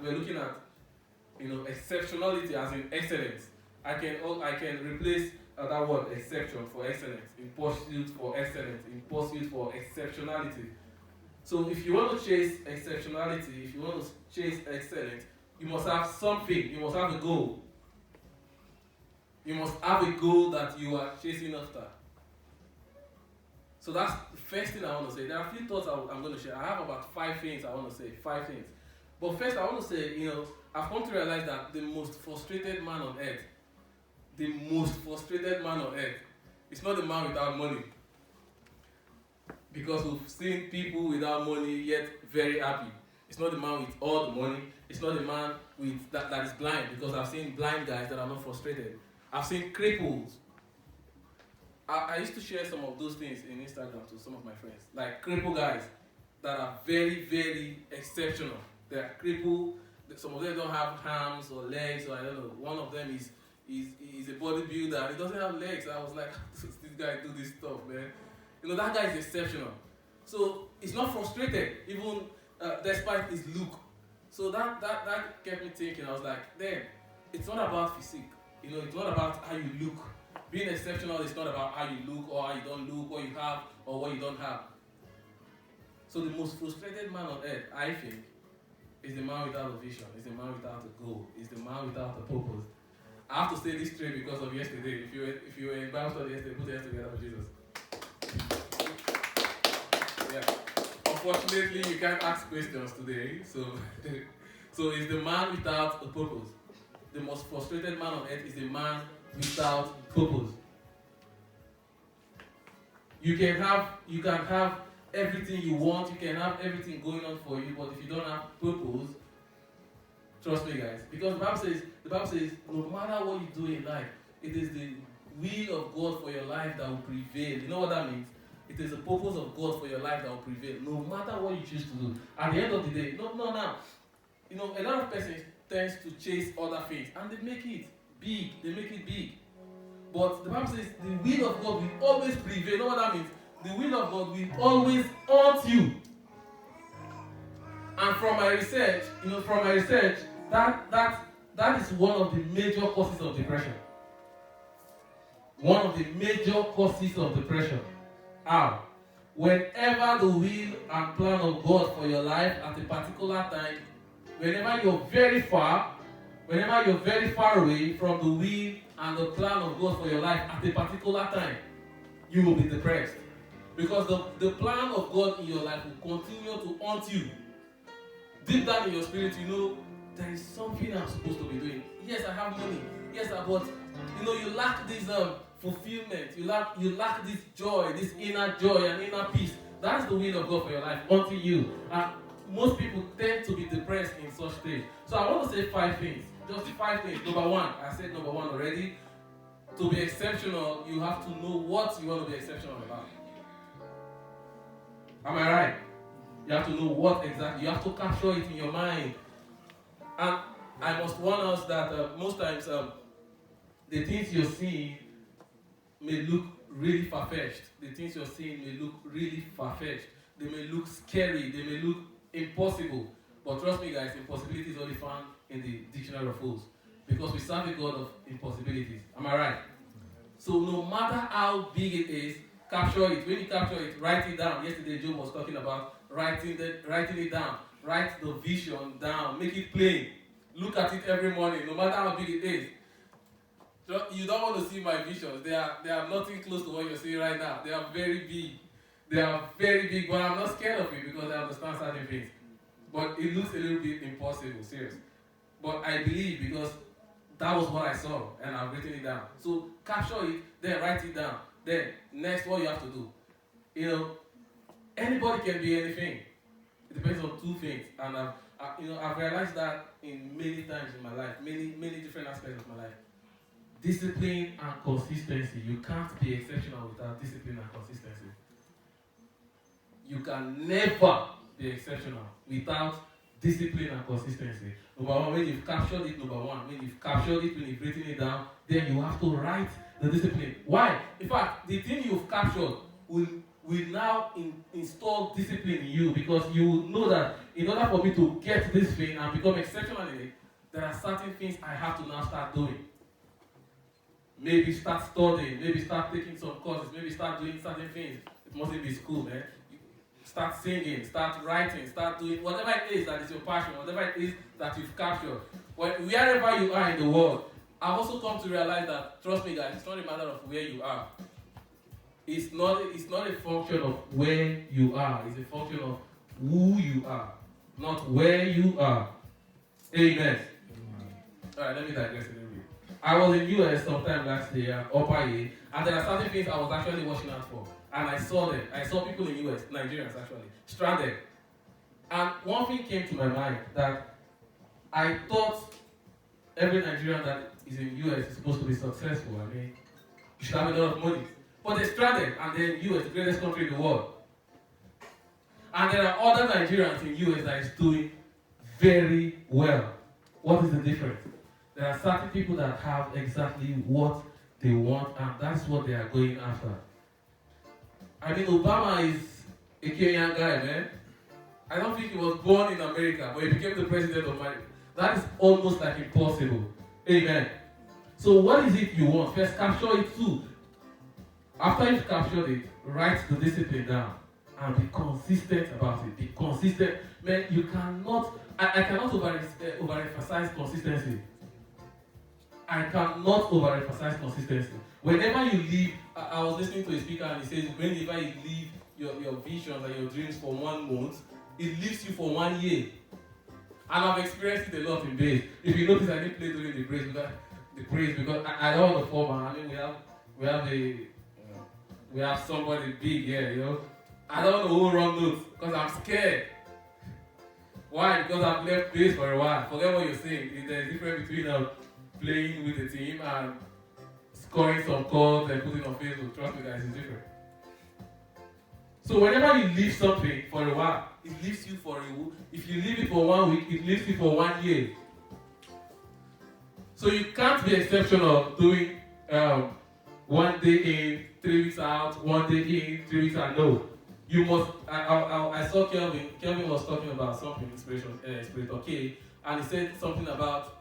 we're looking at, exceptionality as in excellence. I can replace that word exception for excellence, in pursuit for excellence, in pursuit for exceptionality. So if you want to chase exceptionality, if you want to chase excellence, you must have something. You must have a goal. You must have a goal that you are chasing after. So that's the first thing I want to say. There are a few thoughts I'm going to share. I have about 5 things I want to say. 5 things. But first I want to say, I've come to realize that the most frustrated man on earth, is not the man without money. Because we've seen people without money yet very happy. It's not the man with all the money. It's not the man with that is blind. Because I've seen blind guys that are not frustrated. I've seen cripples. I used to share some of those things in Instagram to some of my friends. Like cripple guys that are very, very exceptional. They are crippled. Some of them don't have arms or legs, or I don't know. One of them is a bodybuilder. He doesn't have legs. I was like, this guy do this stuff, man. That guy is exceptional. So he's not frustrated, even despite his look. So that kept me thinking. I was like, damn, it's not about physique. It's not about how you look. Being exceptional is not about how you look or how you don't look, what you have or what you don't have. So the most frustrated man on earth, I think, is the man without a vision, is the man without a goal, is the man without a purpose. I have to say this straight because of yesterday. If you were in Bible study yesterday, put your hands together for Jesus. Yeah. Unfortunately, you can't ask questions today, so it's the man without a purpose. The most frustrated man on earth is the man without purpose. You can have everything you want, you can have everything going on for you, but if you don't have purpose, trust me guys, because the Bible says no matter what you do in life, it is the will of God for your life that will prevail. You know what that means? It is the purpose of God for your life that will prevail, no matter what you choose to do. At the end of the day, a lot of persons tends to chase other things and they make it big. But the Bible says the will of God will always prevail. You know what that means? The will of God will always haunt you. And from my research, that is one of the major causes of depression. One of the major causes of depression. How? Whenever the will and plan of God for your life at a particular time, whenever you're very far away from the will and the plan of God for your life at a particular time, you will be depressed. Because the plan of God in your life will continue to haunt you. Deep down in your spirit, there is something I'm supposed to be doing. Yes, I have money. Yes, but you lack this fulfillment. You lack this joy, this inner joy and inner peace. That's the will of God for your life, haunting you. And most people tend to be depressed in such stage. So I want to say 5 things. Just 5 things. Number 1, I said number 1 already. To be exceptional, you have to know what you want to be exceptional about. Am I right? You have to know what exactly. You have to capture it in your mind. And I must warn us that most times the things you're seeing may look really far-fetched. The things you're seeing may look really far-fetched. They may look scary. They may look impossible. But trust me guys, impossibility is only found in the dictionary of fools. Because we serve a God of impossibilities. Am I right? So no matter how big it is, capture it. When you capture it, write it down. Yesterday Joe was talking about writing it down. Write the vision down. Make it plain. Look at it every morning, no matter how big it is. You don't want to see my visions. They are nothing close to what you're seeing right now. They are very big. But I'm not scared of it because I understand certain things. But it looks a little bit impossible, serious. But I believe because that was what I saw and I've written it down. So capture it, then write it down. Then next, what you have to do. Anybody can be anything. It depends on 2 things. And I've realized that in many times in my life, many different aspects of my life. Discipline and consistency. You can't be exceptional without discipline and consistency. You can never be exceptional without discipline and consistency. Number 1, when you've captured it, when you've written it down, then you have to write the discipline. Why? In fact, the thing you've captured will will now install discipline in you, because you know that in order for me to get this thing and become exceptional in it, there are certain things I have to now start doing. Maybe start studying, maybe start taking some courses, maybe start doing certain things. It mustn't be school, man. Start singing, start writing, start doing whatever it is that is your passion, whatever it is that you've captured. Wherever you are in the world, I've also come to realize that, trust me guys, it's not a matter of where you are. It's not a function of where you are, it's a function of who you are, not where you are. Amen. Alright, let me digress a little bit. I was in US sometime last year, Upper Year, and there are certain things I was actually watching out for. And I saw them. I saw people in US, Nigerians actually, stranded. And one thing came to my mind, that I thought every Nigerian that is in US is supposed to be successful. I mean, you should have a lot of money. But they're stranded, and they're in US, the greatest country in the world. And there are other Nigerians in US that is doing very well. What is the difference? There are certain people that have exactly what they want, and that's what they are going after. I mean, Obama is a Kenyan guy, man. I don't think he was born in America, but he became the president of America. That is almost like impossible. Amen. So what is it you want? First, capture it too. After you've captured it, write the discipline down and be consistent about it. Be consistent. Man, you cannot, I cannot overemphasize consistency. I cannot overemphasize consistency. Whenever you leave, I was listening to a speaker and he says, whenever you leave your visions and your dreams for 1 month, it leaves you for 1 year. And I've experienced it a lot in base. If you notice, I didn't play during the praise because I don't want to fall, man. I mean, we have somebody big here, you know. I don't want to hold wrong notes because I'm scared. Why? Because I've left base for a while. Forget what you're saying. There's a difference between playing with the team and scoring some calls and putting on Facebook. Trust me, guys, it's different. So whenever you leave something for a while, it leaves you for a week. If you leave it for 1 week, it leaves you for 1 year. So you can't be exceptional doing 1 day in, 3 weeks out, 1 day in, 3 weeks out. No. You must, I saw Kelvin. Kelvin was talking about something in Spirit okay, and he said something about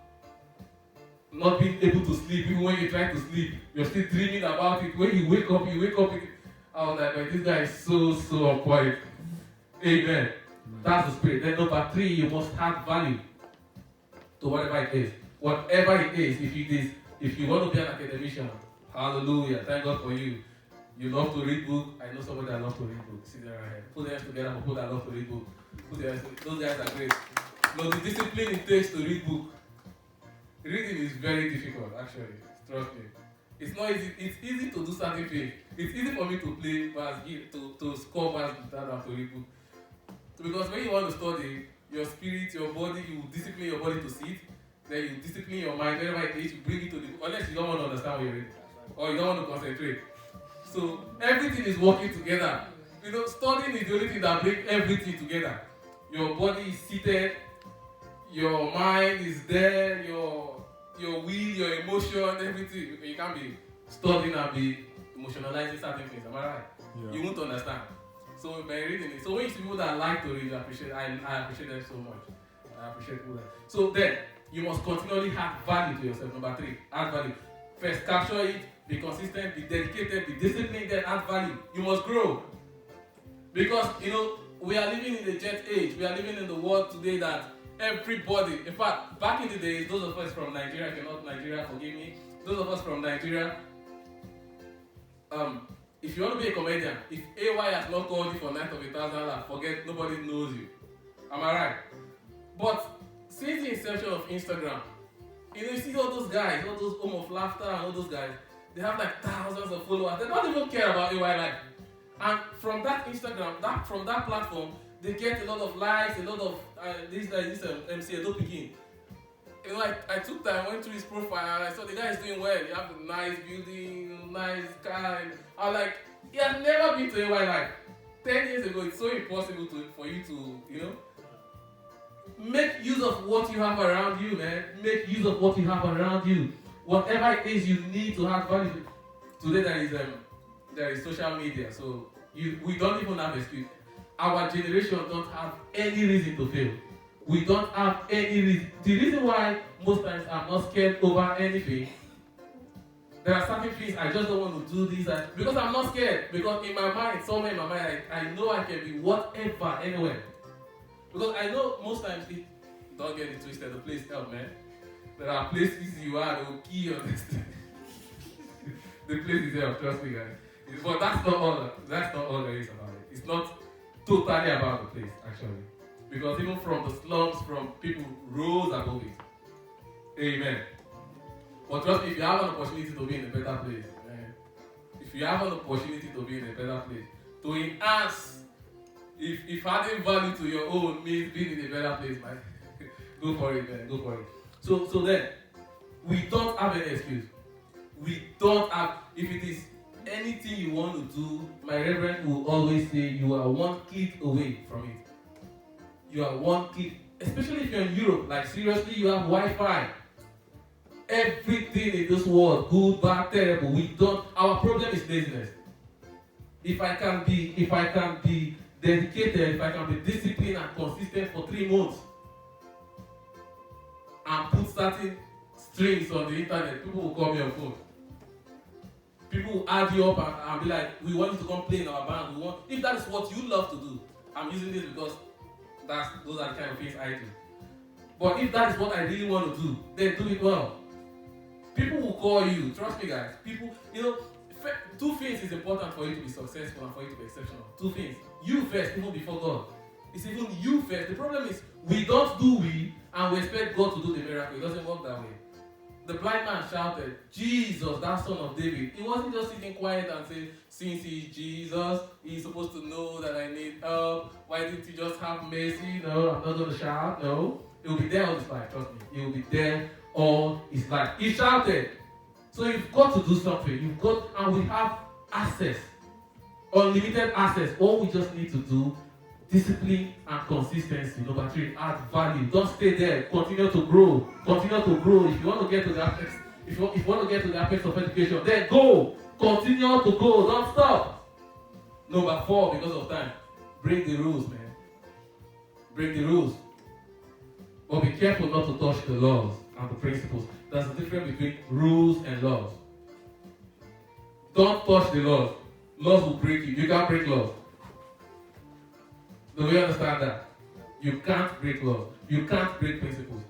not being able to sleep. Even when you try to sleep, you're still dreaming about it. When you wake up. I was like, this guy is so on point. Amen. That's the spirit. Then number 3, you must add value to whatever it is. Whatever it is, if you want to be an academician, hallelujah, thank God for you. You love to read books. I know somebody that loves to read books. See there right here. Put their hands together for people that love to read books. Those guys are great. But the discipline it takes to read books. Reading is very difficult, actually. Trust me. It's not easy. It's easy to do certain things. It's easy for me to play bass, to score bass guitar than to read books. Because when you want to study, your spirit, your body, you discipline your body to sit. Then you discipline your mind. Whenever it is, you bring it to the book. Unless you don't want to understand what you're reading. Or you don't want to concentrate. So everything is working together. You know, studying is the only thing that brings everything together. Your body is seated, your mind is there, your will, your emotion, everything. You can't be studying and be emotionalizing certain things. Am I right? Yeah. You won't understand. So by reading it. So when you see people that like to read, I appreciate them so much. I appreciate people that. So then you must continually add value to yourself. Number 3, add value. First, capture it. Be consistent, be dedicated, be disciplined, then add value. You must grow. Because, you know, we are living in the jet age. We are living in the world today that everybody, in fact, back in the days, those of us from Nigeria, if you're not Nigeria, forgive me, those of us from Nigeria, if you want to be a comedian, if AY has not called you for Night of 1,000, forget, nobody knows you. Am I right? But since the inception of Instagram, you know, you see all those guys, all those Home of Laughter and all those guys, they have like thousands of followers. They don't even care about AY life. And from that Instagram, from that platform, they get a lot of likes, a lot of this MC Edo Pikin. You know, I took time, went through his profile, and I saw the guy is doing well. He has a nice building, nice car. I was like, he has never been to AY life. 10 years ago, it's so impossible for you to, you know, make use of what you have around you, man. Make use of what you have around you. Whatever it is you need to add value. Today there is social media, so We don't even have excuse. Our generation don't have any reason to fail. We don't have any reason. The reason why most times I'm not scared over anything, there are certain things I just don't want to do this because I'm not scared. Because in my mind, somewhere in my mind, I know I can be whatever, anywhere. Because I know most times, don't get it twisted, the place help, man. There are places you are that will kill your destiny. The place is help, trust me, guys. But that's not all there is about it. It's not totally about the place, actually. Because even from the slums, from people rose above it. Amen. But trust me, if you have an opportunity to be in a better place, man, if you have an opportunity to be in a better place, to enhance, if adding value to your own means being in a better place, man, go for it, man, go for it. So then, we don't have any excuse. We don't have, if it is anything you want to do, my reverend will always say you are one click away from it. You are one click, especially if you're in Europe, like seriously, you have Wi-Fi. Everything in this world, good, bad, terrible, we don't, our problem is laziness. If I can be dedicated, if I can be disciplined and consistent for 3 months, and put certain strings on the internet, people will call me on phone. People will add you up and be like, we want you to come play in our band. If that is what you love to do, I'm using this because those are the kind of things I do. But if that is what I really want to do, then do it well. People will call you, trust me guys, people, 2 things is important for you to be successful and for you to be exceptional. 2 things. You first, even before God. It's even you first. The problem is, we don't do and we expect God to do the miracle. It doesn't work that way. The blind man shouted, Jesus, that son of David. He wasn't just sitting quiet and saying, since he's Jesus, he's supposed to know that I need help. Why didn't he just have mercy? No, I'm not going to shout. No. He will be there all his life, trust me. He will be there all his life. He shouted. So you've got to do something. And we have access. Unlimited access. All we just need to do, discipline and consistency. Number 3, add value. Don't stay there. Continue to grow. Continue to grow. If you want to get to the apex, if you want to get to the apex of education, then go. Continue to go. Don't stop. Number 4, because of time, break the rules, man. Break the rules. But be careful not to touch the laws and the principles. There's a difference between rules and laws. Don't touch the laws. Laws will break you. You can't break laws. Do we understand that? You can't break laws. You can't break principles.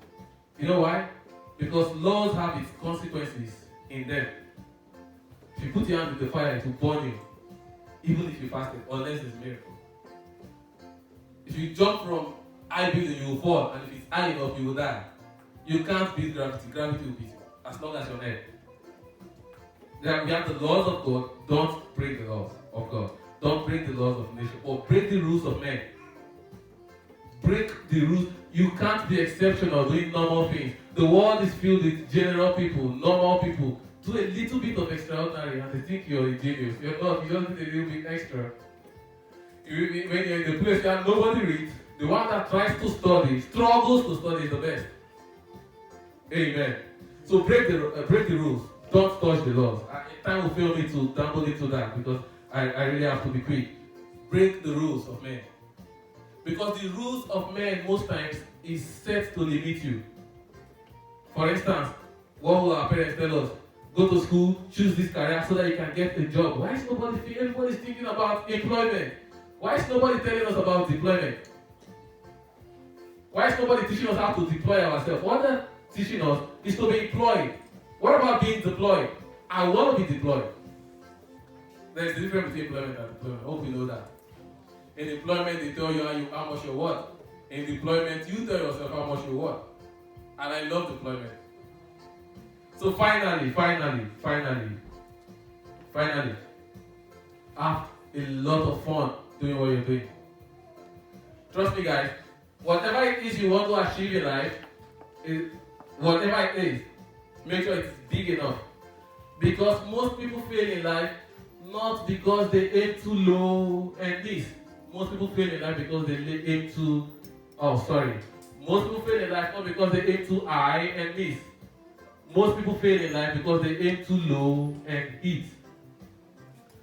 You know why? Because laws have its consequences in them. If you put your hand in the fire, it will burn you. Even if you fasted, unless it's a miracle. If you jump from high building, you will fall. And if it's high enough, you will die. You can't beat gravity. Gravity will beat you. As long as you're on earth. Then we have the laws of God. Don't break the laws of God. Don't break the laws of nature. Or break the rules of men. Break the rules. You can't be exceptional doing normal things. The world is filled with general people, normal people. Do a little bit of extraordinary and they think you're a genius. You're not. You just need a little bit extra. When you're in the place where nobody reads, the one that tries to study, struggles to study is the best. Amen. So break the rules. Don't touch the laws. Time will fail me to dabble into that because I really have to be quick. Break the rules of men. Because the rules of men most times is set to limit you. For instance, what will our parents tell us? Go to school, choose this career so that you can get a job. Why is everybody's thinking about employment? Why is nobody telling us about deployment? Why is nobody teaching us how to deploy ourselves? What they're teaching us is to be employed. What about being deployed? I want to be deployed. There's a difference between employment and deployment. I hope you know that. In employment, they tell you how much you're worth. In deployment, you tell yourself how much you're worth. And I love deployment. So finally, have a lot of fun doing what you're doing. Trust me, guys. Whatever it is you want to achieve in life, whatever it is, make sure it's big enough. Because most people fail in life not because they aim too low and this. Most people fail in life because they aim too. Most people fail in life not because they aim too high and miss. Most people fail in life because they aim too low and hit.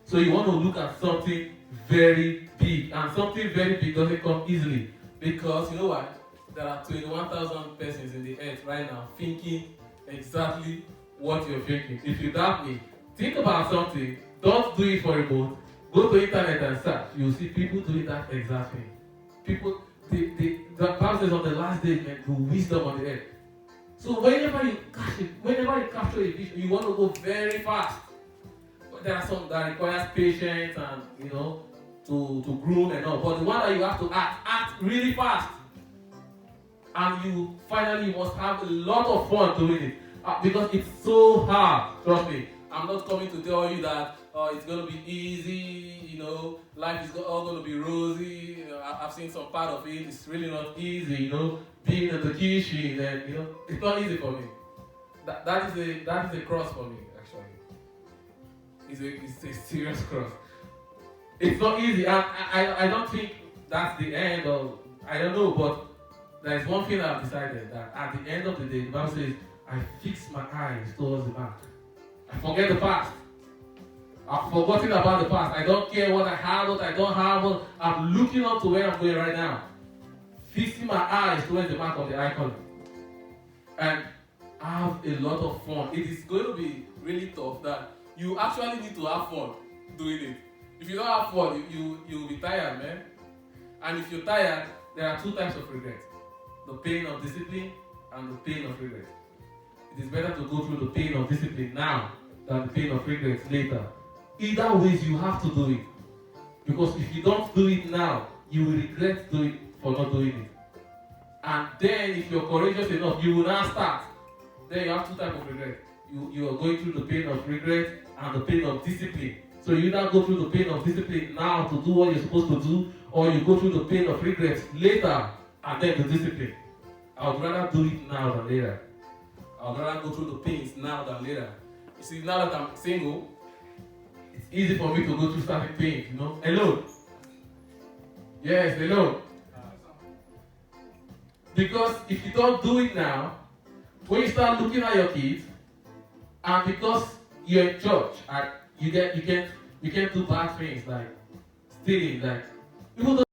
So you want to look at something very big, and something very big doesn't come easily, because you know why? There are 21,000 persons in the earth right now thinking exactly what you're thinking. If you doubt me, think about something. Don't do it for a moment. Go to internet and search. You'll see people doing that exact thing. People, the Bible says on the last day, man, the wisdom on the earth. So whenever you capture a vision, you want to go very fast. But there are some that requires patience and to groom and all. But the one that you have to act really fast. And you finally must have a lot of fun doing it. Because it's so hard. Trust me. I'm not coming to tell you that it's going to be easy, life is all going to be rosy. I've seen some part of it. It's really not easy, being in the kitchen, and it's not easy for me. That is a cross for me, actually. It's a serious cross. It's not easy, and I don't think that's the end of, I don't know, but there's one thing I've decided, that at the end of the day, the Bible says, I fix my eyes towards the mark. I forget the past. I've forgotten about the past. I don't care what I have, what I don't have. I'm looking up to where I'm going right now. Fixing my eyes towards the mark of the icon. And have a lot of fun. It is going to be really tough that you actually need to have fun doing it. If you don't have fun, you'll be tired, man. And if you're tired, there are two types of regret. The pain of discipline and the pain of regret. It is better to go through the pain of discipline now than the pain of regret later. Either ways, you have to do it. Because if you don't do it now, you will regret doing it for not doing it. And then, if you're courageous enough, you will now start. Then you have two types of regret. You are going through the pain of regret and the pain of discipline. So you either go through the pain of discipline now to do what you're supposed to do, or you go through the pain of regret later and then the discipline. I would rather do it now than later. I would rather go through the pains now than later. You see, now that I'm single, it's easy for me to go through certain pains, Hello? Yes, hello? Because if you don't do it now, when you start looking at your kids, and because you're in church, and you can't do bad things like stealing, like people don't